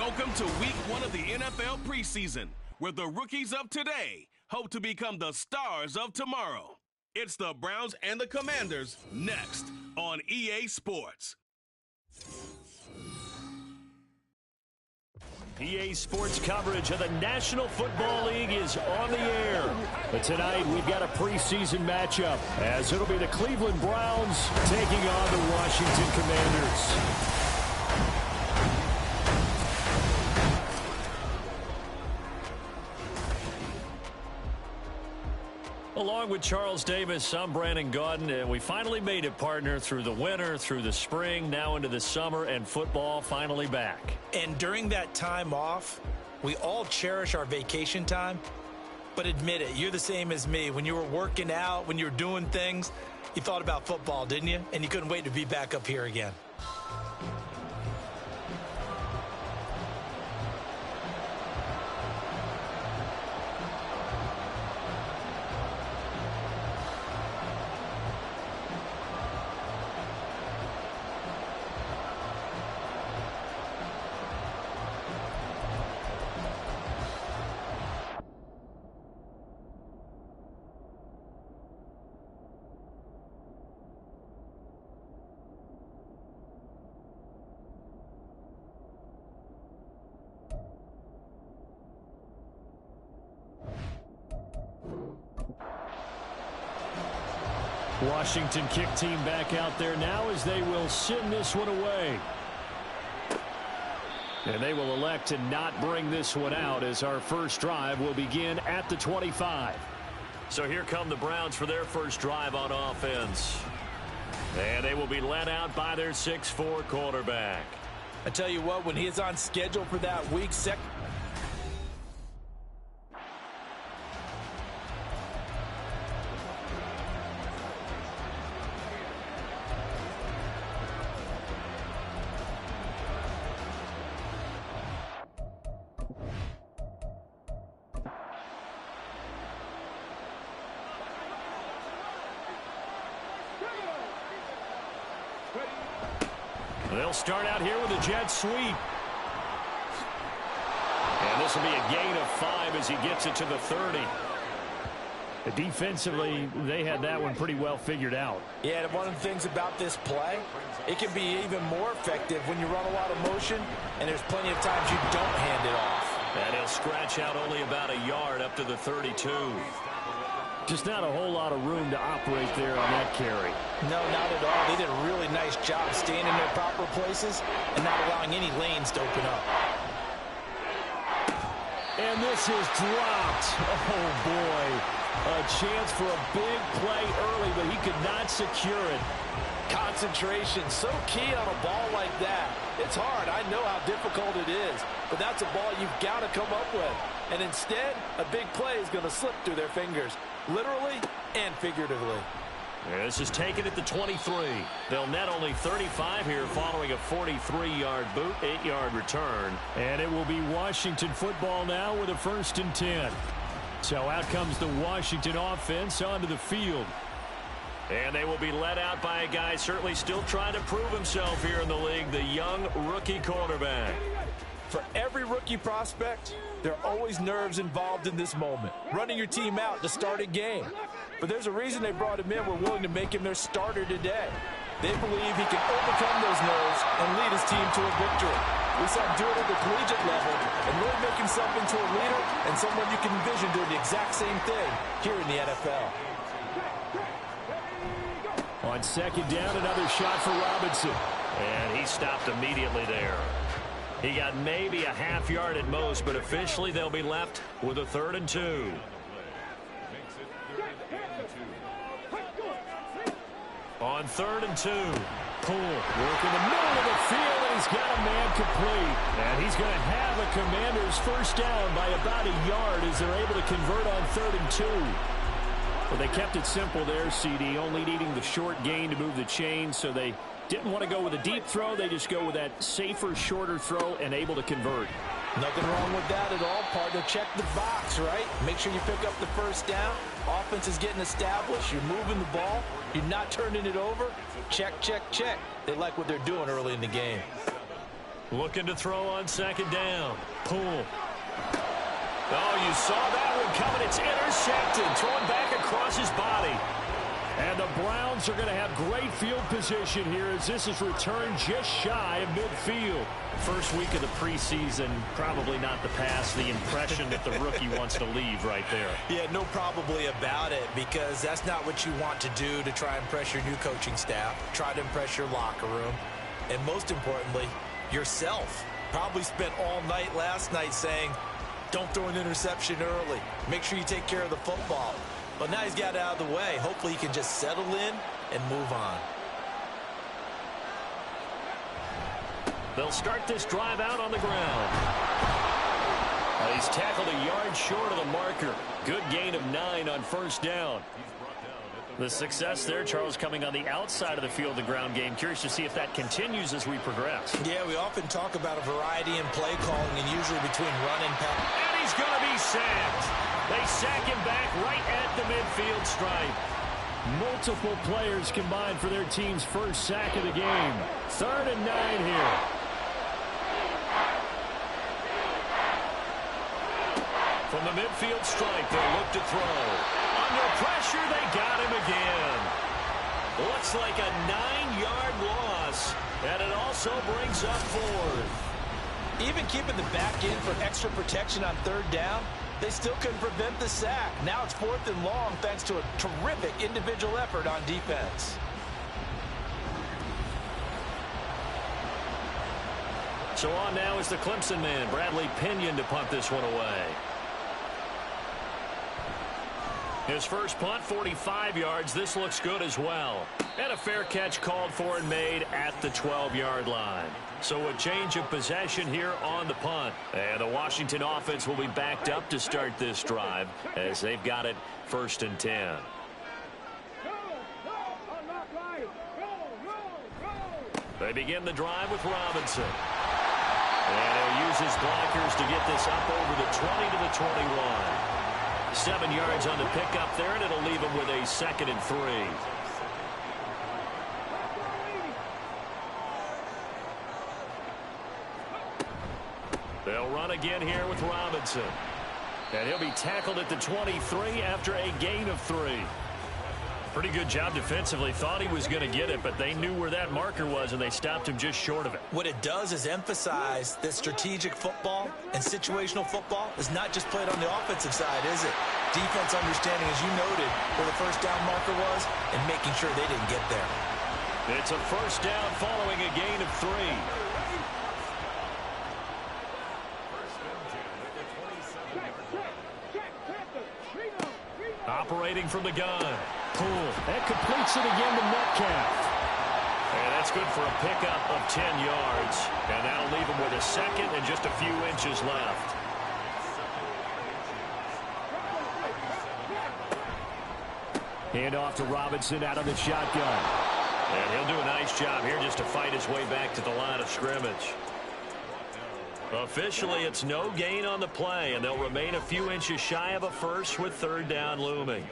Welcome to week 1 of the NFL preseason, where the rookies of today hope to become the stars of tomorrow. It's the Browns and the Commanders next on EA Sports. EA Sports coverage of the National Football League is on the air. But tonight we've got a preseason matchup, as it'll be the Cleveland Browns taking on the Washington Commanders. Along with Charles Davis, I'm Brandon Gaudin, and we finally made it, partner, through the winter, through the spring, now into the summer, and football finally back. And during that time off, we all cherish our vacation time. But admit it, you're the same as me. When you were working out, when you were doing things, you thought about football, didn't you? And you couldn't wait to be back up here again. Washington kick team back out there now as they will send this one away. And they will elect to not bring this one out, as our first drive will begin at the 25. So here come the Browns for their first drive on offense. And they will be led out by their 6'4" quarterback. I tell you what, when he is on schedule for that week, They'll start out here with a jet sweep. And this will be a gain of 5 as he gets it to the 30. Defensively, they had that one pretty well figured out. Yeah, and one of the things about this play, it can be even more effective when you run a lot of motion, and there's plenty of times you don't hand it off. And he'll scratch out only about a yard up to the 32. Just not a whole lot of room to operate there on that carry. No, not at all. They did a really nice job staying in their proper places and not allowing any lanes to open up. And this is dropped. Oh, boy. A chance for a big play early, but he could not secure it. Concentration, so key on a ball like that. It's hard. I know how difficult it is, but that's a ball you've got to come up with. And instead, a big play is going to slip through their fingers, literally and figuratively. Yeah, this is taken at the 23. They'll net only 35 here following a 43-yard boot, 8-yard return. And it will be Washington football now with a 1st and 10. So out comes the Washington offense onto the field. And they will be led out by a guy certainly still trying to prove himself here in the league, the young rookie quarterback. For every rookie prospect, there are always nerves involved in this moment. Running your team out to start a game. But there's a reason they brought him in. We're willing to make him their starter today. They believe he can overcome those nerves and lead his team to a victory. We saw him do it at the collegiate level and really make himself into a leader and someone you can envision doing the exact same thing here in the NFL. On 2nd down, another shot for Robinson. And he stopped immediately there. He got maybe a half yard at most, but officially they'll be left with a 3rd and 2. On 3rd and 2, Poole work in the middle of the field, and he's got a man complete. And he's going to have a Commanders first down by about a yard as they're able to convert on 3rd and 2. Well, they kept it simple there, CD, only needing the short gain to move the chains, so they didn't want to go with a deep throw. They just go with that safer, shorter throw and able to convert. Nothing wrong with that at all, partner. Check the box, right? Make sure you pick up the first down. Offense is getting established. You're moving the ball. You're not turning it over. Check, check, check. They like what they're doing early in the game. Looking to throw on second down. Poole. Oh, you saw that one coming. It's intercepted. Throwing back across his body. And the Browns are going to have great field position here as this is returned just shy of midfield. First week of the preseason, probably not the pass, the impression that the rookie wants to leave right there. Yeah, no probably about it, because that's not what you want to do to try and impress your new coaching staff, try to impress your locker room, and most importantly, yourself. Probably spent all night last night saying, don't throw an interception early. Make sure you take care of the football. But now he's got it out of the way. Hopefully he can just settle in and move on. They'll start this drive out on the ground. He's tackled a yard short of the marker. Good gain of 9 on first down. The success there, Charles, coming on the outside of the field, the ground game. Curious to see if that continues as we progress. Yeah, we often talk about a variety in play calling and usually between run and pass. And he's going to be sacked. They sack him back right at the midfield stripe. Multiple players combined for their team's first sack of the game. 3rd and 9 here. From the midfield stripe, they'll look to throw. Under pressure, they got him again. Looks like a 9-yard loss, and it also brings up 4th. Even keeping the back in for extra protection on 3rd down, they still couldn't prevent the sack. Now it's 4th and long thanks to a terrific individual effort on defense. So on now is the Clemson man, Bradley Pinion, to punt this one away. His first punt, 45 yards. This looks good as well. And a fair catch called for and made at the 12-yard line. So a change of possession here on the punt. And the Washington offense will be backed up to start this drive as they've got it 1st and 10. They begin the drive with Robinson. And he'll use his blockers to get this up over the 20 to the 21. 7 yards on the pickup there, and it'll leave him with a 2nd and 3. They'll run again here with Robinson. And he'll be tackled at the 23 after a gain of 3. Pretty good job defensively. Thought he was going to get it, but they knew where that marker was, and they stopped him just short of it. What it does is emphasize that strategic football and situational football is not just played on the offensive side, is it? Defense understanding, as you noted, where the 1st down marker was and making sure they didn't get there. It's a 1st down following a gain of 3. Operating from the gun. Poole. That completes it again to Metcalf. And that's good for a pickup of 10 yards. And that'll leave him with a 2nd and just a few inches left. Hand off to Robinson out of the shotgun. And he'll do a nice job here just to fight his way back to the line of scrimmage. Officially, it's no gain on the play, and they'll remain a few inches shy of a first with 3rd down looming.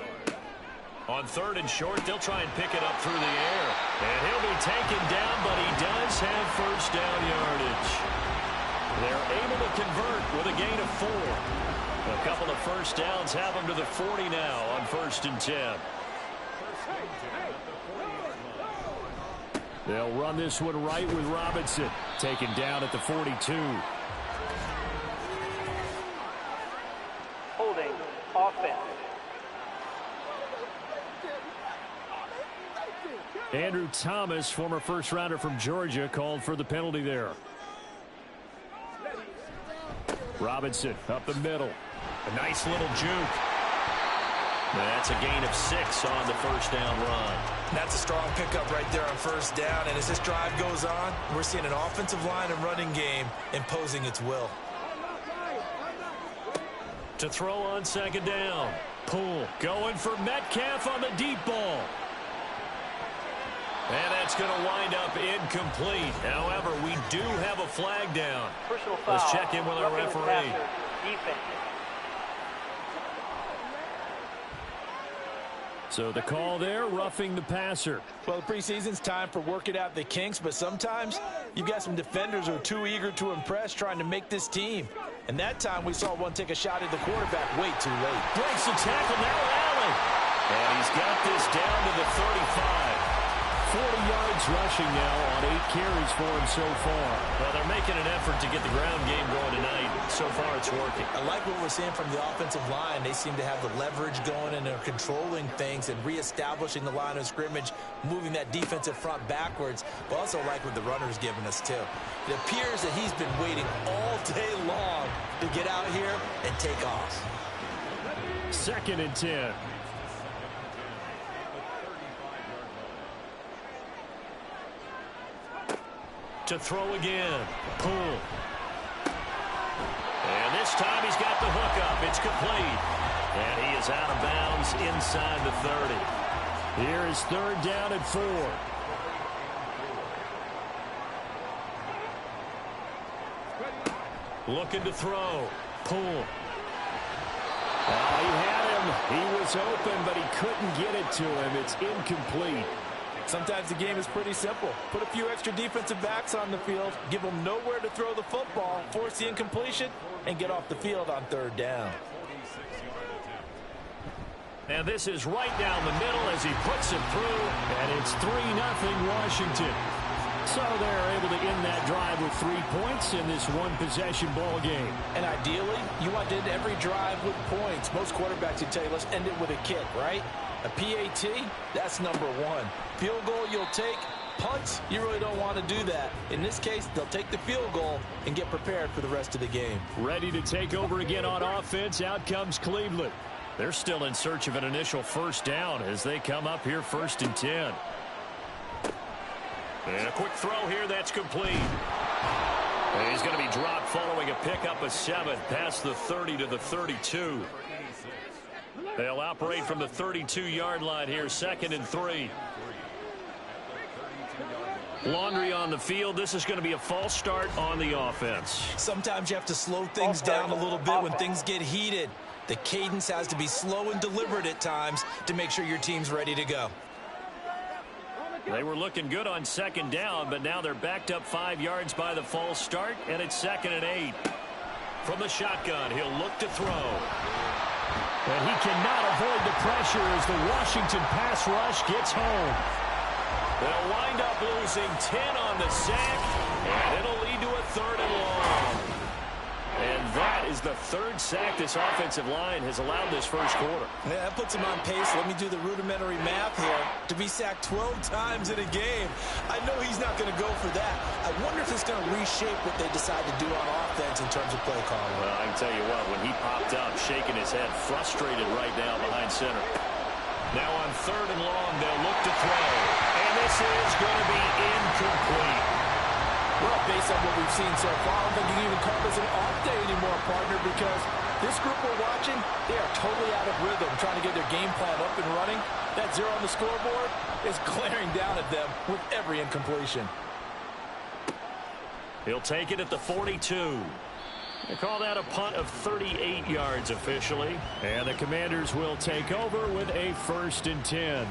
On 3rd and short, they'll try and pick it up through the air. And he'll be taken down, but he does have 1st down yardage. They're able to convert with a gain of 4. A couple of 1st downs have them to the 40 now on 1st and 10. They'll run this one right with Robinson. Taken down at the 42. Holding offense. Andrew Thomas, former first-rounder from Georgia, called for the penalty there. Robinson up the middle. A nice little juke. That's a gain of 6 on the 1st down run. That's a strong pickup right there on 1st down. And as this drive goes on, we're seeing an offensive line and running game imposing its will. To throw on 2nd down. Poole going for Metcalf on the deep ball. And that's going to wind up incomplete. However, we do have a flag down. Personal foul. Let's check in with our referee. Defense. So the call there, roughing the passer. Well, the preseason's time for working out the kinks, but sometimes you've got some defenders who are too eager to impress, trying to make this team. And that time we saw one take a shot at the quarterback way too late. Breaks the tackle, now Allen. And he's got this down to the 35. 40 yards rushing now on 8 carries for him so far. Well, they're making an effort to get the ground game going tonight. So far, it's working. I like what we're seeing from the offensive line. They seem to have the leverage going, and they're controlling things and reestablishing the line of scrimmage, moving that defensive front backwards. But also like what the runner's giving us, too. It appears that he's been waiting all day long to get out here and take off. 2nd and 10. To throw again. Pull. And this time he's got the hook up. It's complete. And he is out of bounds inside the 30. Here is 3rd down and 4. Looking to throw. Pull. Oh, he had him. He was open, but he couldn't get it to him. It's incomplete. Sometimes the game is pretty simple. Put a few extra defensive backs on the field, give them nowhere to throw the football, force the incompletion, and get off the field on 3rd down. And this is right down the middle as he puts it through, and it's 3-0 Washington. So they're able to end that drive with 3 points in this one-possession ball game. And ideally, you want to end every drive with points. Most quarterbacks would tell you, let's end it with a kick, right? A PAT, that's number 1. Field goal you'll take. Punts, you really don't want to do that. In this case, they'll take the field goal and get prepared for the rest of the game. Ready to take over again on offense. Out comes Cleveland. They're still in search of an initial 1st down as they come up here 1st and 10. And a quick throw here, that's complete. And he's going to be dropped following a pickup of 7 past the 30 to the 32. They'll operate from the 32-yard line here, 2nd and 3. Laundry on the field. This is going to be a false start on the offense. Sometimes you have to slow things down a little bit when things get heated. The cadence has to be slow and deliberate at times to make sure your team's ready to go. They were looking good on 2nd down, but now they're backed up 5 yards by the false start, and it's 2nd and 8. From the shotgun, he'll look to throw. And he cannot avoid the pressure as the Washington pass rush gets home. They'll wind up losing 10 on the sack, and it'll lead to a 3rd and long. And that is the 3rd sack this offensive line has allowed this 1st quarter. Yeah, that puts him on pace. Let me do the rudimentary math here. To be sacked 12 times in a game, I know he's not going to go for that. I wonder if it's going to reshape what they decide to do on offense in terms of play calling. Well, I can tell you what, when he popped up, shaking his head, frustrated right now behind center. Now on 3rd and long, they'll look to throw. And this is going to be incomplete. Well, based on what we've seen so far, I don't think you can even call this an off day anymore, partner, because this group we're watching, they are totally out of rhythm, trying to get their game plan up and running. That 0 on the scoreboard is glaring down at them with every incompletion. He'll take it at the 42. They call that a punt of 38 yards officially. And the Commanders will take over with a 1st and 10.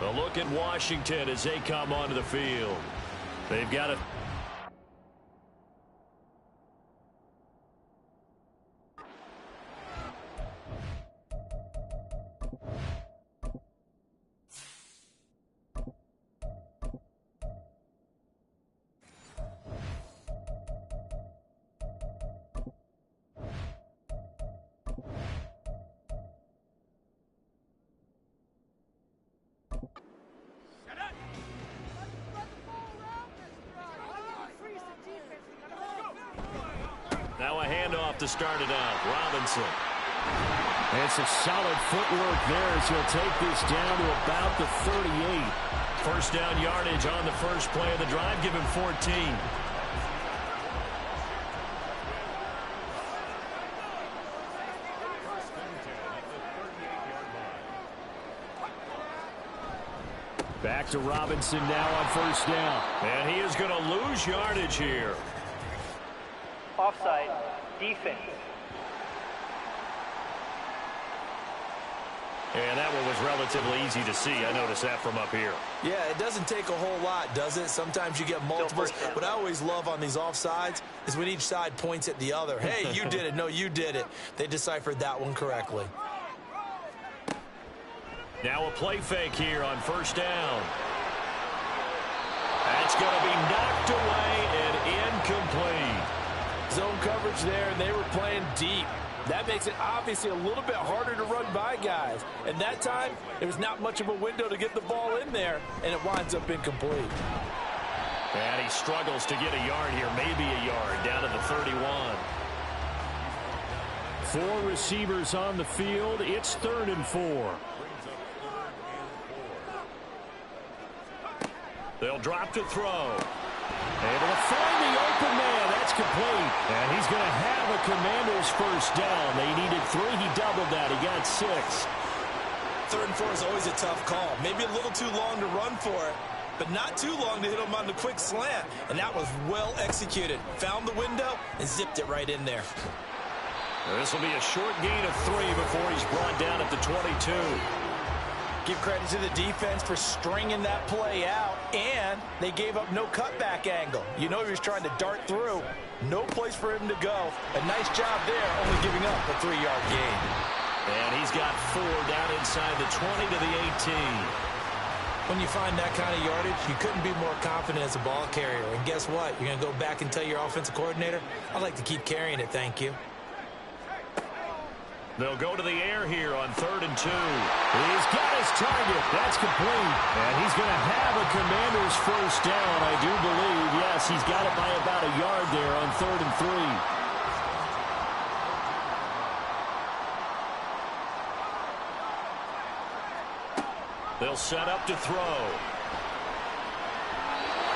A look at Washington as they come onto the field. They've got a Now a handoff to start it out. Robinson. And some solid footwork there as he'll take this down to about the 38. 1st down yardage on the 1st play of the drive. Give him 14. Back to Robinson now on 1st down. And he is going to lose yardage here. Offside, defense. And that one was relatively easy to see. I noticed that from up here. Yeah, it doesn't take a whole lot, does it? Sometimes you get multiples. What I always love on these offsides is when each side points at the other. Hey, you did it. No, you did it. They deciphered that one correctly. Now a play fake here on first down. That's going to be knocked away and incomplete. Zone coverage there, and they were playing deep. That makes it obviously a little bit harder to run by guys. And that time, there was not much of a window to get the ball in there, and it winds up incomplete. And he struggles to get a yard here, maybe a yard, down to the 31. 4 receivers on the field. It's 3rd and 4. They'll drop to throw. Able to find the open man. That's complete. And he's going to have a Commanders first down. They needed 3. He doubled that. He got 6. 3rd and 4 is always a tough call. Maybe a little too long to run for it, but not too long to hit him on the quick slant. And that was well executed. Found the window and zipped it right in there. This will be a short gain of 3 before he's brought down at the 22. Give credit to the defense for stringing that play out, and they gave up no cutback angle. You know he was trying to dart through. No place for him to go. A nice job there, only giving up a 3-yard gain. And he's got 4 down inside the 20 to the 18. When you find that kind of yardage, you couldn't be more confident as a ball carrier. And guess what? You're going to go back and tell your offensive coordinator, I'd like to keep carrying it, thank you. They'll go to the air here on 3rd and 2. He's got his target. That's complete. And he's going to have a Commanders first down, I do believe. Yes, he's got it by about a yard there on 3rd and 3. They'll set up to throw.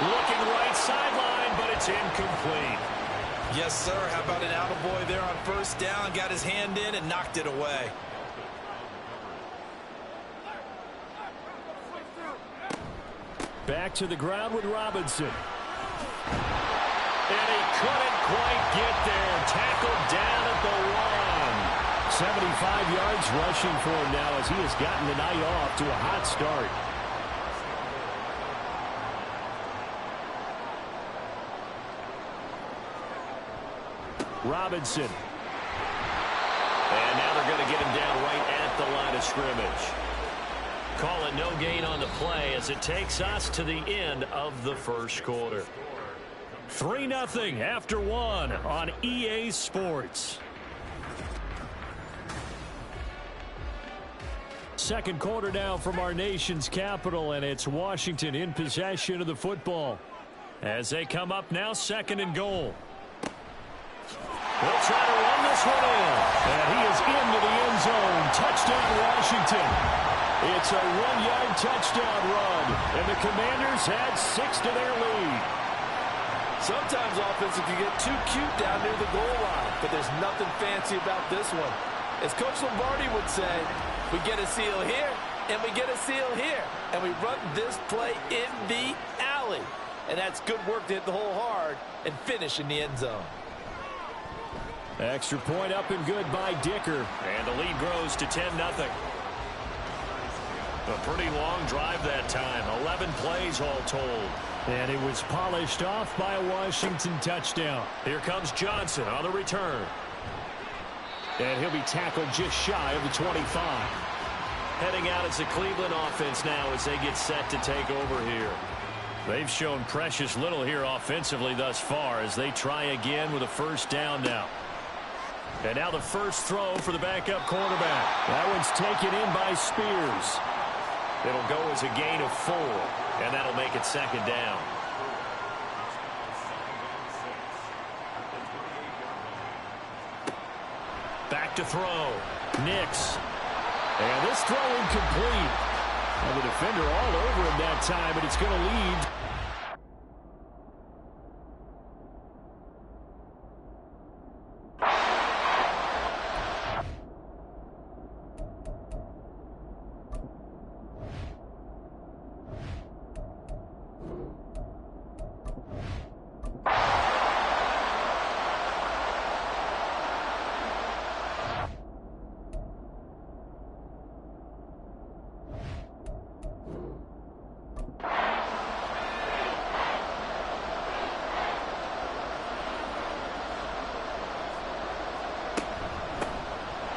Looking right sideline, but it's incomplete. Yes, sir. How about an attaboy there on first down? Got his hand in and knocked it away. Back to the ground with Robinson. And he couldn't quite get there. Tackled down at the 1. 75 yards rushing for him now as he has gotten the night off to a hot start. Robinson. And now they're going to get him down right at the line of scrimmage. Call it no gain on the play as it takes us to the end of the first quarter. 3-0 after 1 on EA Sports. Second quarter now from our nation's capital, and it's Washington in possession of the football. As they come up now, 2nd and goal. They'll try to run this one in. And he is into the end zone. Touchdown, Washington. It's a 1-yard touchdown run. And the Commanders add 6 to their lead. Sometimes offenses can get too cute down near the goal line, but there's nothing fancy about this one. As Coach Lombardi would say, we get a seal here, and we get a seal here. And we run this play in the alley. And that's good work to hit the hole hard and finish in the end zone. Extra point up and good by Dicker. And the lead grows to 10-0. A pretty long drive that time. 11 plays all told. And it was polished off by a Washington touchdown. Here comes Johnson on the return. And he'll be tackled just shy of the 25. Heading out as the Cleveland offense now as they get set to take over here. They've shown precious little here offensively thus far as they try again with a first down now. And now the first throw for the backup quarterback. That one's taken in by Spears. It'll go as a gain of 4, and that'll make it 2nd down. Back to throw. Nix. And this throw incomplete. And the defender all over him that time, but it's going to lead.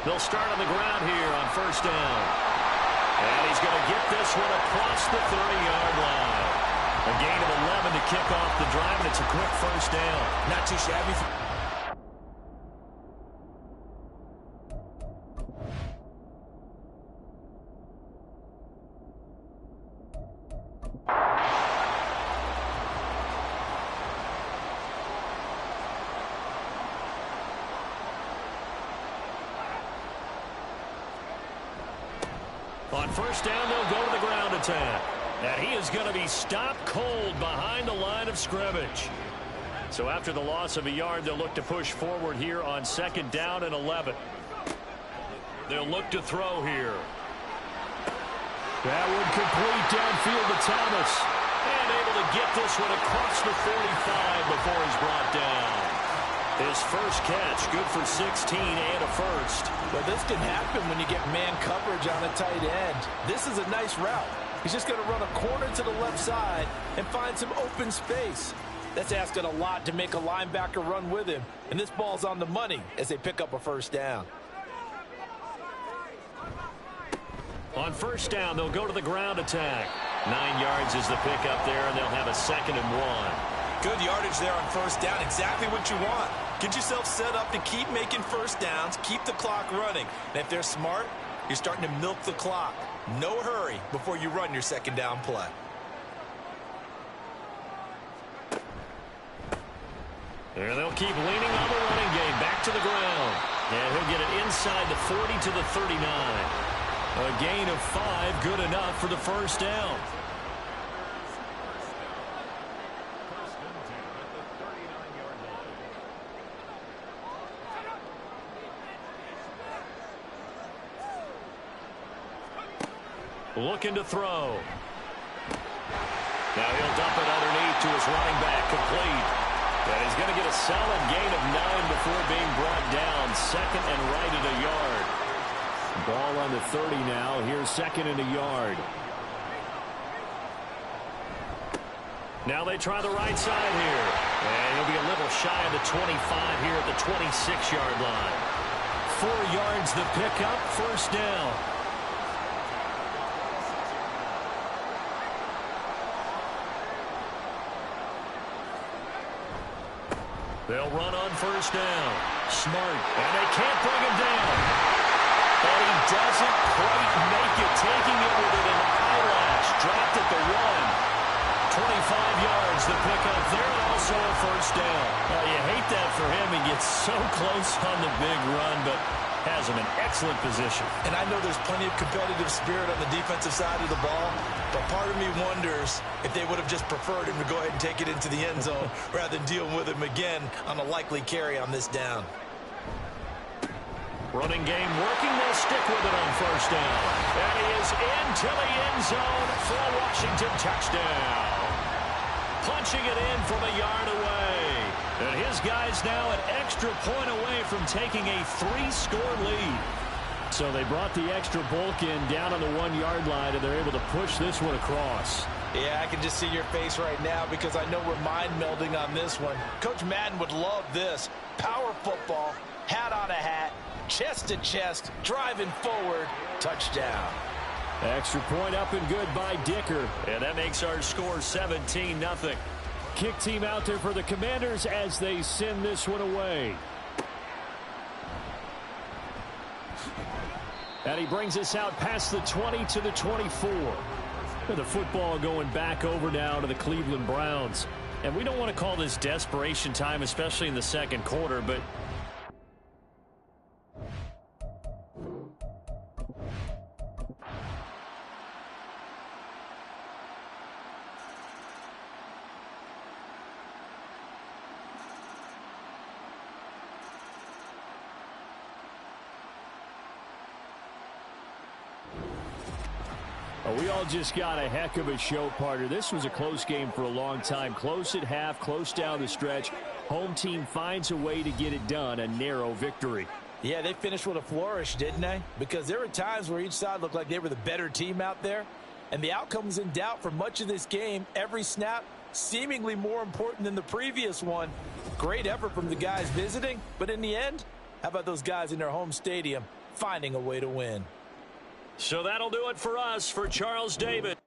They'll start on the ground here on first down. And he's going to get this one across the 30-yard line. A gain of 11 to kick off the drive, and it's a quick first down. Not too shabby. On first down, they'll go to the ground attack. And he is going to be stopped cold behind the line of scrimmage. So after the loss of a yard, they'll look to push forward here on second down and 11. They'll look to throw here. That one complete downfield to Thomas. And able to get this one across the 45 before he's brought down. His first catch, good for 16 and a first. But this can happen when you get man coverage on a tight end. This is a nice route. He's just going to run a corner to the left side and find some open space. That's asking a lot to make a linebacker run with him. And this ball's on the money as they pick up a first down. On first down, they'll go to the ground attack. 9 yards is the pickup there, and they'll have a 2nd and 1. Good yardage there on first down. Exactly what you want. Get yourself set up to keep making first downs, keep the clock running. And if they're smart, you're starting to milk the clock. No hurry before you run your second down play. And they'll keep leaning on the running game. Back to the ground. And he'll get it inside the 40 to the 39. A gain of 5, good enough for the first down. Looking to throw. Now he'll dump it underneath to his running back, complete. And he's going to get a solid gain of 9 before being brought down. 2nd and right at a yard. Ball on the 30 now. Here's 2nd and a yard. Now they try the right side here. And he'll be a little shy of the 25 here at the 26-yard line. 4 yards the pickup, first down. They'll run on first down. Smart. And they can't bring him down. And he doesn't quite make it. Taking it with an eyelash. Dropped at the 1. 25 yards the pickup there, and also a first down. Well, you hate that for him. He gets so close on the big run, but has him in excellent position. And I know there's plenty of competitive spirit on the defensive side of the ball, but part of me wonders if they would have just preferred him to go ahead and take it into the end zone rather than deal with him again on a likely carry on this down. Running game working. They'll stick with it on first down. And he is into the end zone for a Washington touchdown. Punching it in from a yard away. And his guy's now an extra point away from taking a 3-score lead. So they brought the extra bulk in down on the 1-yard line, and they're able to push this one across. Yeah, I can just see your face right now because I know we're mind melding on this one. Coach Madden would love this. Power football, hat on a hat, chest to chest, driving forward, touchdown. Extra point up and good by Dicker. And that makes our score 17-0. Kick team out there for the Commanders as they send this one away. And he brings us out past the 20 to the 24. With the football going back over now to the Cleveland Browns. And we don't want to call this desperation time, especially in the second quarter, but we all just got a heck of a show, partner. This was a close game for a long time. Close at half, close down the stretch. Home team finds a way to get it done, a narrow victory. Yeah, they finished with a flourish, didn't they? Because there were times where each side looked like they were the better team out there. And the outcome was in doubt for much of this game. Every snap seemingly more important than the previous one. Great effort from the guys visiting. But in the end, how about those guys in their home stadium finding a way to win. So that'll do it for us. For Charles David.